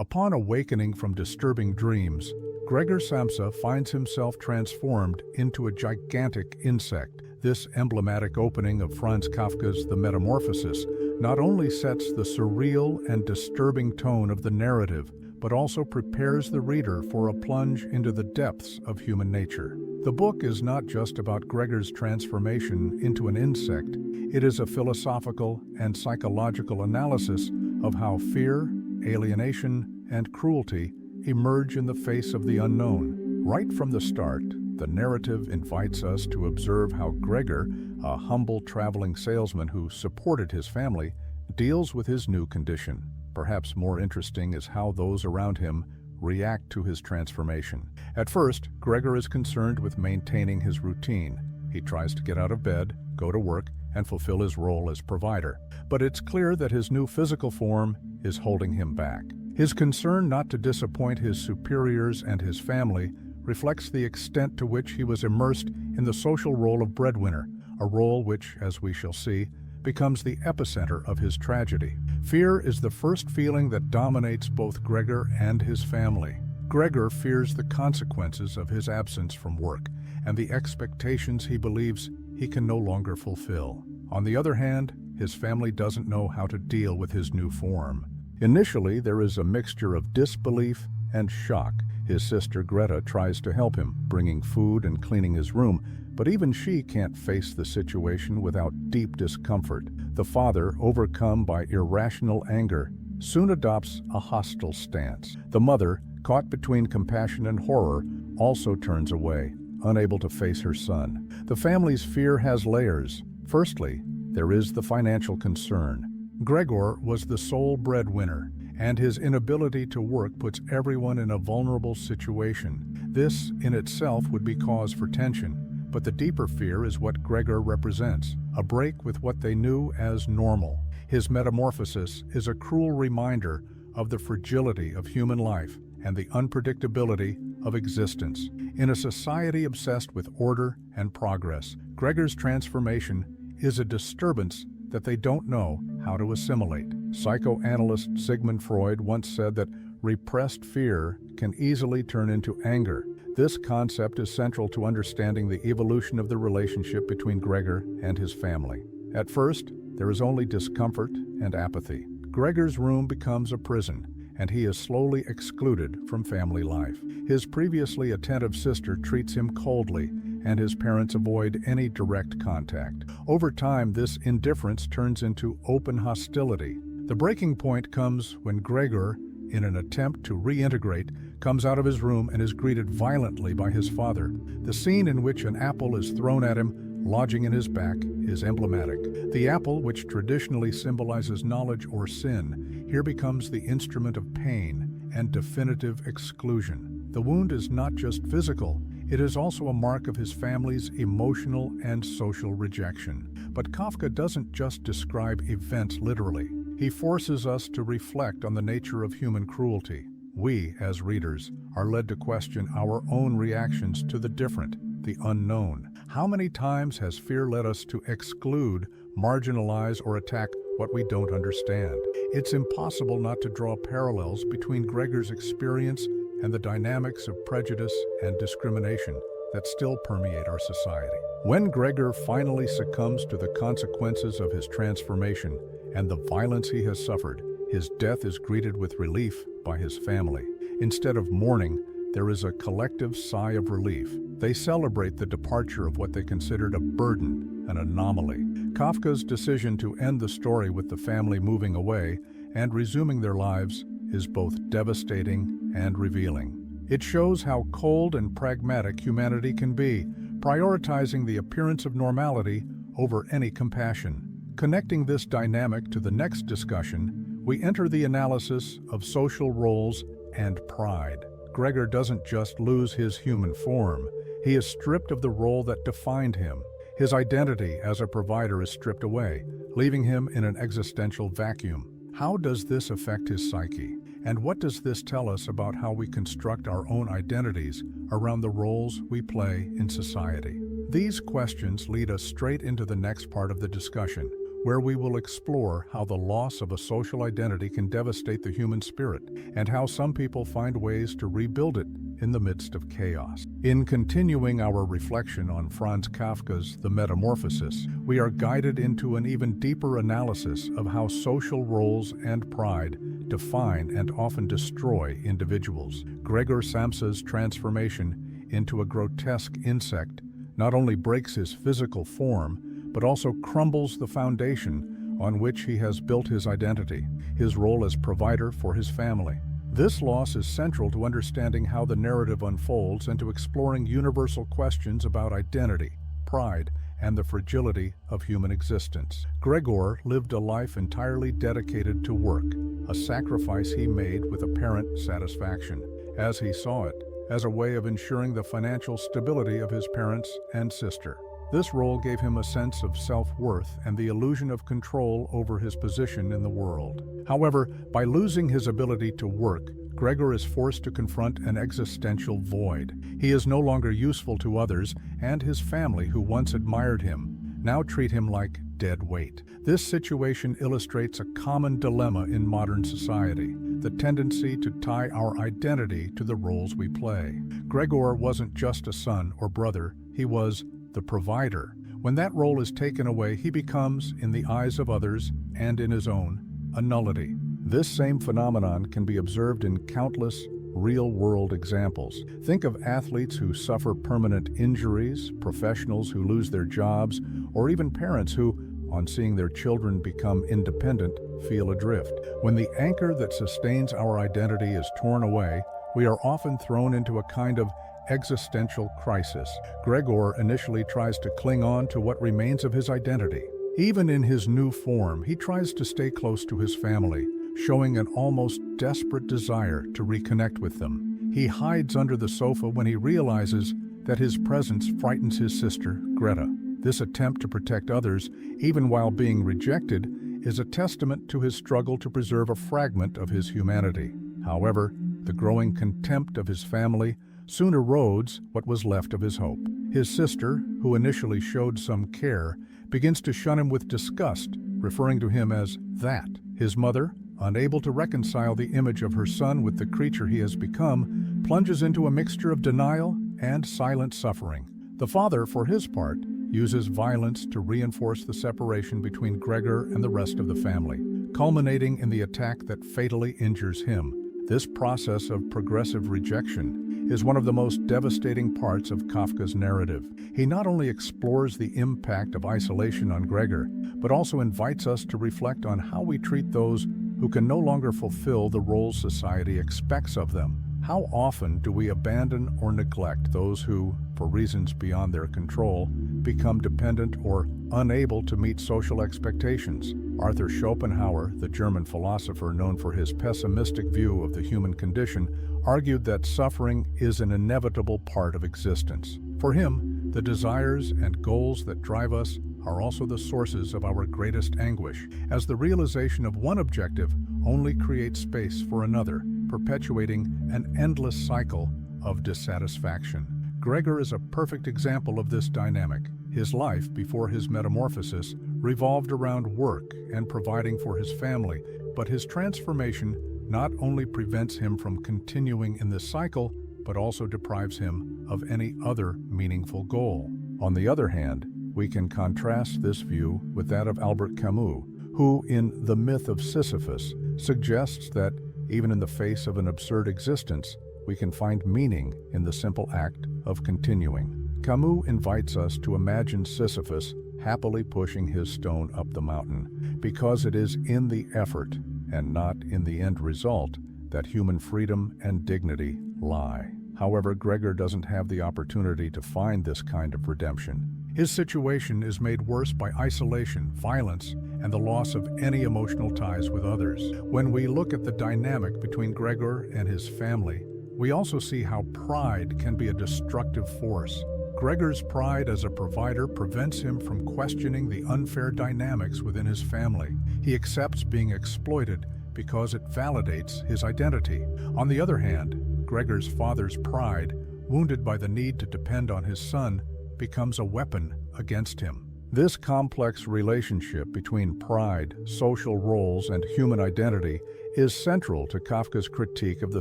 Upon awakening from disturbing dreams, Gregor Samsa finds himself transformed into a gigantic insect. This emblematic opening of Franz Kafka's The Metamorphosis not only sets the surreal and disturbing tone of the narrative, but also prepares the reader for a plunge into the depths of human nature. The book is not just about Gregor's transformation into an insect. It is a philosophical and psychological analysis of how fear, alienation, and cruelty emerge in the face of the unknown. Right from the start, the narrative invites us to observe how Gregor, a humble traveling salesman who supported his family, deals with his new condition. Perhaps more interesting is how those around him react to his transformation. At first, Gregor is concerned with maintaining his routine. He tries to get out of bed, go to work, and fulfill his role as provider. But it's clear that his new physical form is holding him back. His concern not to disappoint his superiors and his family reflects the extent to which he was immersed in the social role of breadwinner, a role which, as we shall see, becomes the epicenter of his tragedy. Fear is the first feeling that dominates both Gregor and his family. Gregor fears the consequences of his absence from work and the expectations he believes he can no longer fulfill. On the other hand, his family doesn't know how to deal with his new form. Initially, there is a mixture of disbelief and shock. His sister Greta tries to help him, bringing food and cleaning his room, but even she can't face the situation without deep discomfort. The father, overcome by irrational anger, soon adopts a hostile stance. The mother, caught between compassion and horror, also turns away, unable to face her son. The family's fear has layers. Firstly, there is the financial concern. Gregor was the sole breadwinner, and his inability to work puts everyone in a vulnerable situation. This, in itself, would be cause for tension, but the deeper fear is what Gregor represents, a break with what they knew as normal. His metamorphosis is a cruel reminder of the fragility of human life and the unpredictability of existence. In a society obsessed with order and progress, Gregor's transformation is a disturbance that they don't know how to assimilate. Psychoanalyst Sigmund Freud once said that repressed fear can easily turn into anger. This concept is central to understanding the evolution of the relationship between Gregor and his family. At first, there is only discomfort and apathy. Gregor's room becomes a prison, and he is slowly excluded from family life. His previously attentive sister treats him coldly, and his parents avoid any direct contact. Over time, this indifference turns into open hostility. The breaking point comes when Gregor, in an attempt to reintegrate, comes out of his room and is greeted violently by his father. The scene in which an apple is thrown at him, lodging in his back, is emblematic. The apple, which traditionally symbolizes knowledge or sin, here becomes the instrument of pain and definitive exclusion. The wound is not just physical, it is also a mark of his family's emotional and social rejection. But Kafka doesn't just describe events literally. He forces us to reflect on the nature of human cruelty. We, as readers, are led to question our own reactions to the different, the unknown. How many times has fear led us to exclude, marginalize, or attack what we don't understand? It's impossible not to draw parallels between Gregor's experience and the dynamics of prejudice and discrimination that still permeate our society. When Gregor finally succumbs to the consequences of his transformation and the violence he has suffered, his death is greeted with relief by his family. Instead of mourning, there is a collective sigh of relief. They celebrate the departure of what they considered a burden, an anomaly. Kafka's decision to end the story with the family moving away and resuming their lives is both devastating and revealing. It shows how cold and pragmatic humanity can be, prioritizing the appearance of normality over any compassion. Connecting this dynamic to the next discussion, we enter the analysis of social roles and pride. Gregor doesn't just lose his human form, he is stripped of the role that defined him. His identity as a provider is stripped away, leaving him in an existential vacuum. How does this affect his psyche? And what does this tell us about how we construct our own identities around the roles we play in society? These questions lead us straight into the next part of the discussion. where we will explore how the loss of a social identity can devastate the human spirit and how some people find ways to rebuild it in the midst of chaos. In continuing our reflection on Franz Kafka's The Metamorphosis, we are guided into an even deeper analysis of how social roles and pride define and often destroy individuals. Gregor Samsa's transformation into a grotesque insect not only breaks his physical form, but also crumbles the foundation on which he has built his identity, his role as provider for his family. This loss is central to understanding how the narrative unfolds and to exploring universal questions about identity, pride, and the fragility of human existence. Gregor lived a life entirely dedicated to work, a sacrifice he made with apparent satisfaction, as he saw it, as a way of ensuring the financial stability of his parents and sister. This role gave him a sense of self-worth and the illusion of control over his position in the world. However, by losing his ability to work, Gregor is forced to confront an existential void. He is no longer useful to others, and his family, who once admired him, now treat him like dead weight. This situation illustrates a common dilemma in modern society, the tendency to tie our identity to the roles we play. Gregor wasn't just a son or brother, he was the provider. When that role is taken away, he becomes, in the eyes of others and in his own, a nullity. This same phenomenon can be observed in countless real-world examples. Think of athletes who suffer permanent injuries, professionals who lose their jobs, or even parents who, on seeing their children become independent, feel adrift. When the anchor that sustains our identity is torn away, we are often thrown into a kind of existential crisis. Gregor initially tries to cling on to what remains of his identity. Even in his new form, he tries to stay close to his family, showing an almost desperate desire to reconnect with them. He hides under the sofa when he realizes that his presence frightens his sister, Greta. This attempt to protect others, even while being rejected, is a testament to his struggle to preserve a fragment of his humanity. However, the growing contempt of his family soon erodes what was left of his hope. His sister, who initially showed some care, begins to shun him with disgust, referring to him as that. His mother, unable to reconcile the image of her son with the creature he has become, plunges into a mixture of denial and silent suffering. The father, for his part, uses violence to reinforce the separation between Gregor and the rest of the family, culminating in the attack that fatally injures him. This process of progressive rejection is one of the most devastating parts of Kafka's narrative. He not only explores the impact of isolation on Gregor, but also invites us to reflect on how we treat those who can no longer fulfill the roles society expects of them. How often do we abandon or neglect those who, for reasons beyond their control, become dependent or unable to meet social expectations? Arthur Schopenhauer, the German philosopher known for his pessimistic view of the human condition, argued that suffering is an inevitable part of existence. For him, the desires and goals that drive us are also the sources of our greatest anguish, as the realization of one objective only creates space for another, perpetuating an endless cycle of dissatisfaction. Gregor is a perfect example of this dynamic. His life before his metamorphosis revolved around work and providing for his family, but his transformation not only prevents him from continuing in this cycle, but also deprives him of any other meaningful goal. On the other hand, we can contrast this view with that of Albert Camus, who, in The Myth of Sisyphus, suggests that, even in the face of an absurd existence, we can find meaning in the simple act of continuing. Camus invites us to imagine Sisyphus happily pushing his stone up the mountain, because it is in the effort and not in the end result that human freedom and dignity lie. However, Gregor doesn't have the opportunity to find this kind of redemption. His situation is made worse by isolation, violence, and the loss of any emotional ties with others. When we look at the dynamic between Gregor and his family, we also see how pride can be a destructive force. Gregor's pride as a provider prevents him from questioning the unfair dynamics within his family. He accepts being exploited because it validates his identity. On the other hand, Gregor's father's pride, wounded by the need to depend on his son, becomes a weapon against him. This complex relationship between pride, social roles, and human identity is central to Kafka's critique of the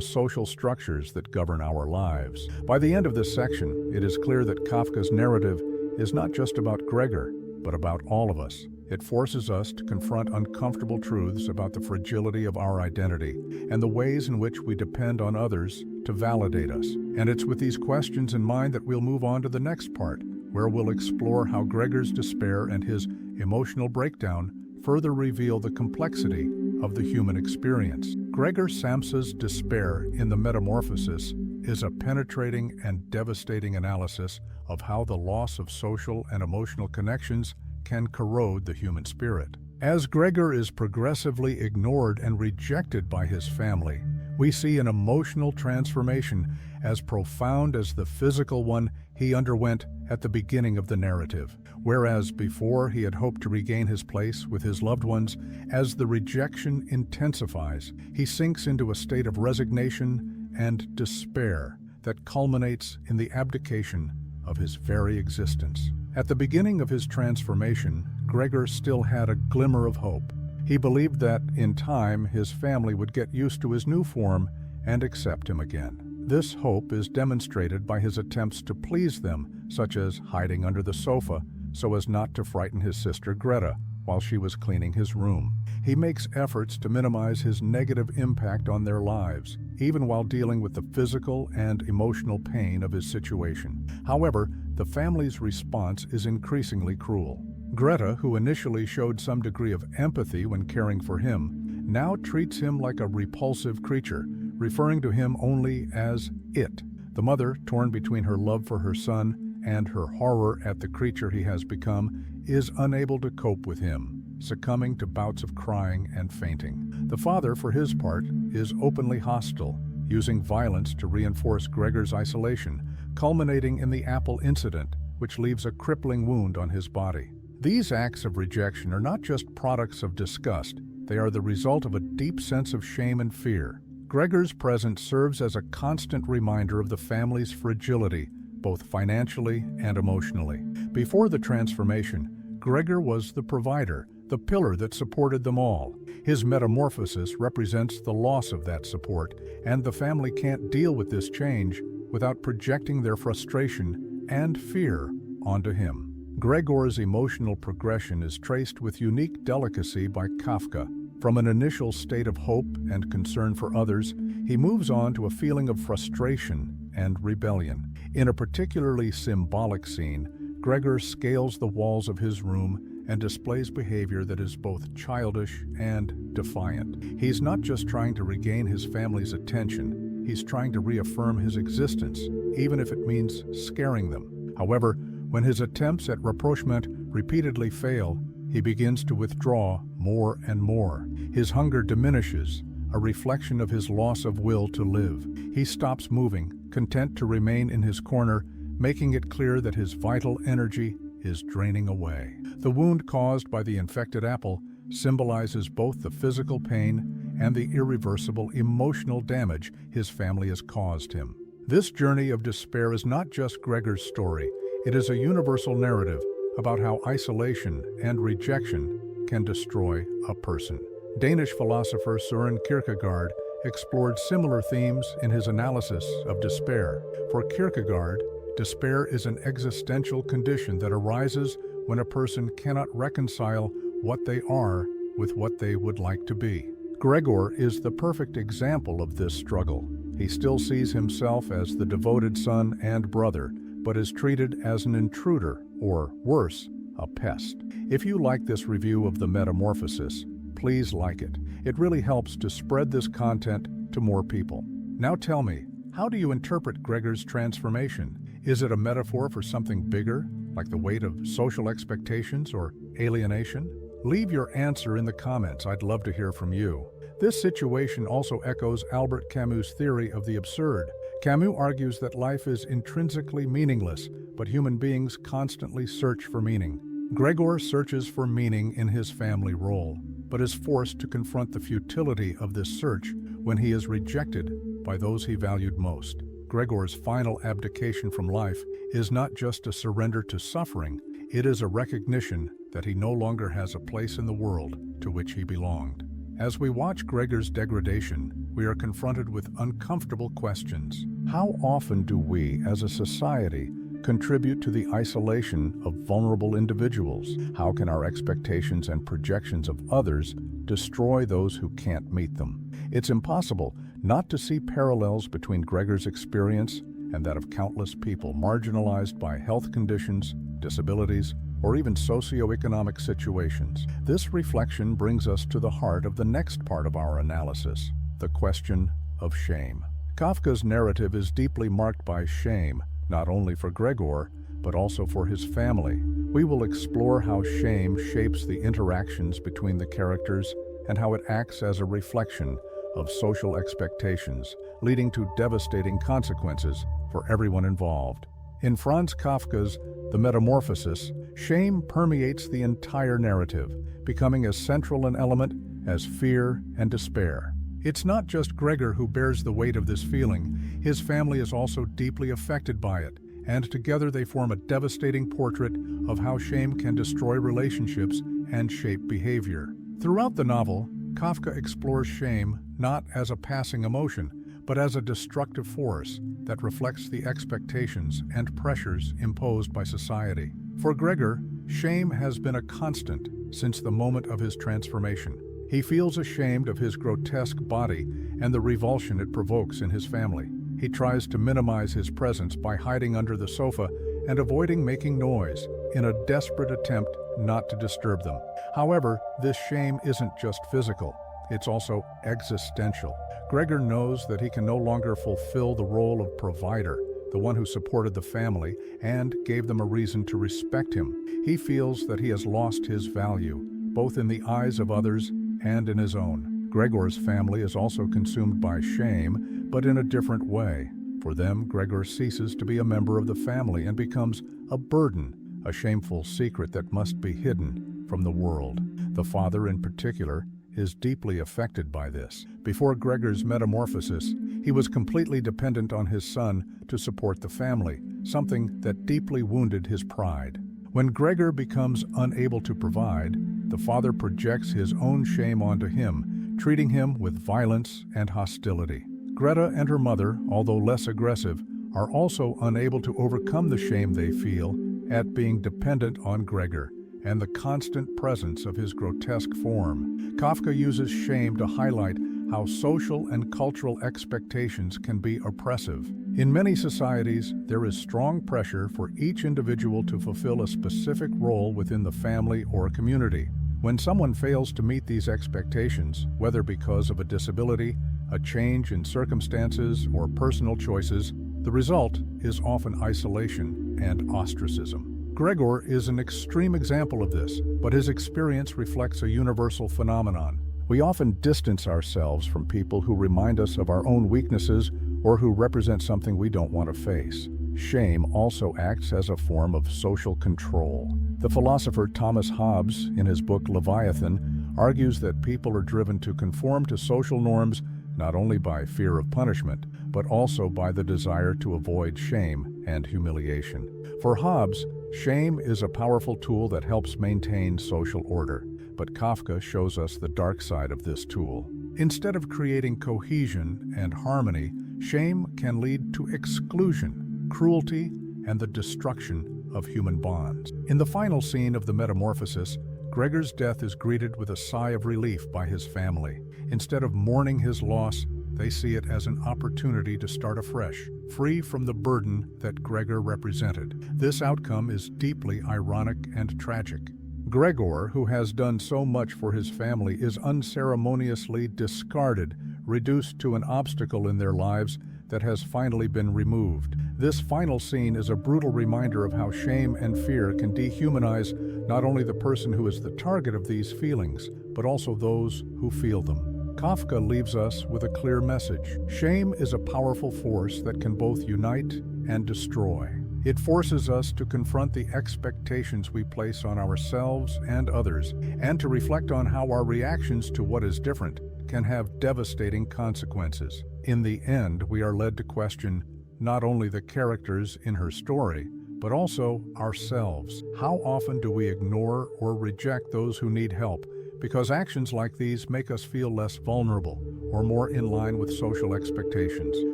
social structures that govern our lives. By the end of this section, it is clear that Kafka's narrative is not just about Gregor, but about all of us. It forces us to confront uncomfortable truths about the fragility of our identity and the ways in which we depend on others to validate us. And it's with these questions in mind that we'll move on to the next part, where we'll explore how Gregor's despair and his emotional breakdown further reveal the complexity of the human experience. Gregor Samsa's despair in the Metamorphosis is a penetrating and devastating analysis of how the loss of social and emotional connections can corrode the human spirit. As Gregor is progressively ignored and rejected by his family, we see an emotional transformation as profound as the physical one he underwent at the beginning of the narrative. Whereas before he had hoped to regain his place with his loved ones, as the rejection intensifies, he sinks into a state of resignation and despair that culminates in the abdication of his very existence. At the beginning of his transformation, Gregor still had a glimmer of hope. He believed that, in time, his family would get used to his new form and accept him again. This hope is demonstrated by his attempts to please them, such as hiding under the sofa so as not to frighten his sister Greta while she was cleaning his room. He makes efforts to minimize his negative impact on their lives, even while dealing with the physical and emotional pain of his situation. However, the family's response is increasingly cruel. Greta, who initially showed some degree of empathy when caring for him, now treats him like a repulsive creature, referring to him only as it. The mother, torn between her love for her son and her horror at the creature he has become, is unable to cope with him, succumbing to bouts of crying and fainting. The father, for his part, is openly hostile, using violence to reinforce Gregor's isolation, culminating in the apple incident, which leaves a crippling wound on his body. These acts of rejection are not just products of disgust, they are the result of a deep sense of shame and fear. Gregor's presence serves as a constant reminder of the family's fragility, both financially and emotionally. Before the transformation, Gregor was the provider, the pillar that supported them all. His metamorphosis represents the loss of that support, and the family can't deal with this change without projecting their frustration and fear onto him. Gregor's emotional progression is traced with unique delicacy by Kafka. From an initial state of hope and concern for others, he moves on to a feeling of frustration and rebellion. In a particularly symbolic scene, Gregor scales the walls of his room and displays behavior that is both childish and defiant. He's not just trying to regain his family's attention, he's trying to reaffirm his existence, even if it means scaring them. However, when his attempts at rapprochement repeatedly fail, he begins to withdraw more and more. His hunger diminishes, a reflection of his loss of will to live. He stops moving, content to remain in his corner, making it clear that his vital energy is draining away. The wound caused by the infected apple symbolizes both the physical pain and the irreversible emotional damage his family has caused him. This journey of despair is not just Gregor's story, it is a universal narrative about how isolation and rejection can destroy a person. Danish philosopher Søren Kierkegaard explored similar themes in his analysis of despair. For Kierkegaard, despair is an existential condition that arises when a person cannot reconcile what they are with what they would like to be. Gregor is the perfect example of this struggle. He still sees himself as the devoted son and brother, but is treated as an intruder, or worse, a pest. If you like this review of the Metamorphosis, please like it. It really helps to spread this content to more people. Now tell me, how do you interpret Gregor's transformation? Is it a metaphor for something bigger, like the weight of social expectations or alienation? Leave your answer in the comments. I'd love to hear from you. This situation also echoes Albert Camus' theory of the absurd. Camus argues that life is intrinsically meaningless, but human beings constantly search for meaning. Gregor searches for meaning in his family role, but is forced to confront the futility of this search when he is rejected by those he valued most. Gregor's final abdication from life is not just a surrender to suffering, It is a recognition that he no longer has a place in the world to which he belonged. As we watch Gregor's degradation, we are confronted with uncomfortable questions. How often do we, as a society, contribute to the isolation of vulnerable individuals? How can our expectations and projections of others destroy those who can't meet them? It's impossible not to see parallels between Gregor's experience and that of countless people marginalized by health conditions, disabilities, or even socioeconomic situations. This reflection brings us to the heart of the next part of our analysis, the question of shame. Kafka's narrative is deeply marked by shame, not only for Gregor, but also for his family. We will explore how shame shapes the interactions between the characters and how it acts as a reflection of social expectations, leading to devastating consequences for everyone involved. In Franz Kafka's The Metamorphosis, shame permeates the entire narrative, becoming as central an element as fear and despair. It's not just Gregor who bears the weight of this feeling. His family is also deeply affected by it, and together they form a devastating portrait of how shame can destroy relationships and shape behavior. Throughout the novel, Kafka explores shame not as a passing emotion, but as a destructive force that reflects the expectations and pressures imposed by society. For Gregor, shame has been a constant since the moment of his transformation. He feels ashamed of his grotesque body and the revulsion it provokes in his family. He tries to minimize his presence by hiding under the sofa and avoiding making noise in a desperate attempt not to disturb them. However, this shame isn't just physical, it's also existential. Gregor knows that he can no longer fulfill the role of provider, the one who supported the family and gave them a reason to respect him. He feels that he has lost his value, both in the eyes of others and in his own. Gregor's family is also consumed by shame, but in a different way. For them, Gregor ceases to be a member of the family and becomes a burden, a shameful secret that must be hidden from the world. The father, in particular, is deeply affected by this. Before Gregor's metamorphosis, he was completely dependent on his son to support the family, something that deeply wounded his pride. When Gregor becomes unable to provide, the father projects his own shame onto him, treating him with violence and hostility. Greta and her mother, although less aggressive, are also unable to overcome the shame they feel at being dependent on Gregor and the constant presence of his grotesque form. Kafka uses shame to highlight how social and cultural expectations can be oppressive. In many societies, there is strong pressure for each individual to fulfill a specific role within the family or community. When someone fails to meet these expectations, whether because of a disability, a change in circumstances, or personal choices, the result is often isolation and ostracism. Gregor is an extreme example of this, but his experience reflects a universal phenomenon. We often distance ourselves from people who remind us of our own weaknesses or who represent something we don't want to face. Shame also acts as a form of social control. The philosopher Thomas Hobbes, in his book Leviathan, argues that people are driven to conform to social norms not only by fear of punishment, but also by the desire to avoid shame and humiliation. For Hobbes, shame is a powerful tool that helps maintain social order, but Kafka shows us the dark side of this tool. Instead of creating cohesion and harmony, shame can lead to exclusion, cruelty, and the destruction of human bonds. In the final scene of The Metamorphosis, Gregor's death is greeted with a sigh of relief by his family. Instead of mourning his loss, they see it as an opportunity to start afresh, free from the burden that Gregor represented. This outcome is deeply ironic and tragic. Gregor, who has done so much for his family, is unceremoniously discarded, reduced to an obstacle in their lives that has finally been removed. This final scene is a brutal reminder of how shame and fear can dehumanize not only the person who is the target of these feelings, but also those who feel them. Kafka leaves us with a clear message. Shame is a powerful force that can both unite and destroy. It forces us to confront the expectations we place on ourselves and others, and to reflect on how our reactions to what is different can have devastating consequences. In the end, we are led to question not only the characters in her story, but also ourselves. How often do we ignore or reject those who need help because actions like these make us feel less vulnerable or more in line with social expectations?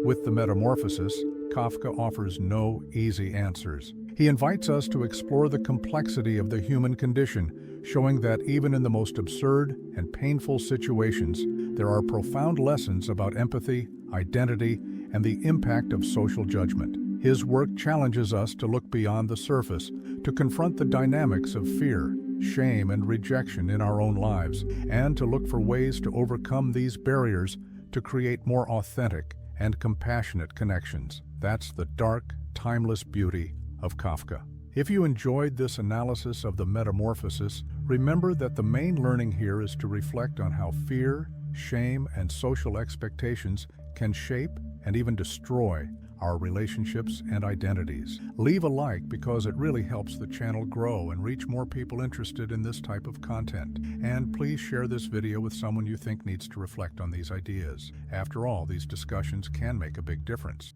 With the Metamorphosis, Kafka offers no easy answers. He invites us to explore the complexity of the human condition, showing that even in the most absurd and painful situations, there are profound lessons about empathy, identity, and the impact of social judgment. His work challenges us to look beyond the surface, to confront the dynamics of fear, shame, and rejection in our own lives, and to look for ways to overcome these barriers to create more authentic and compassionate connections. That's the dark, timeless beauty of Kafka. If you enjoyed this analysis of the Metamorphosis, remember that the main learning here is to reflect on how fear, shame, and social expectations can shape and even destroy our relationships and identities. Leave a like because it really helps the channel grow and reach more people interested in this type of content. And please share this video with someone you think needs to reflect on these ideas. After all, these discussions can make a big difference.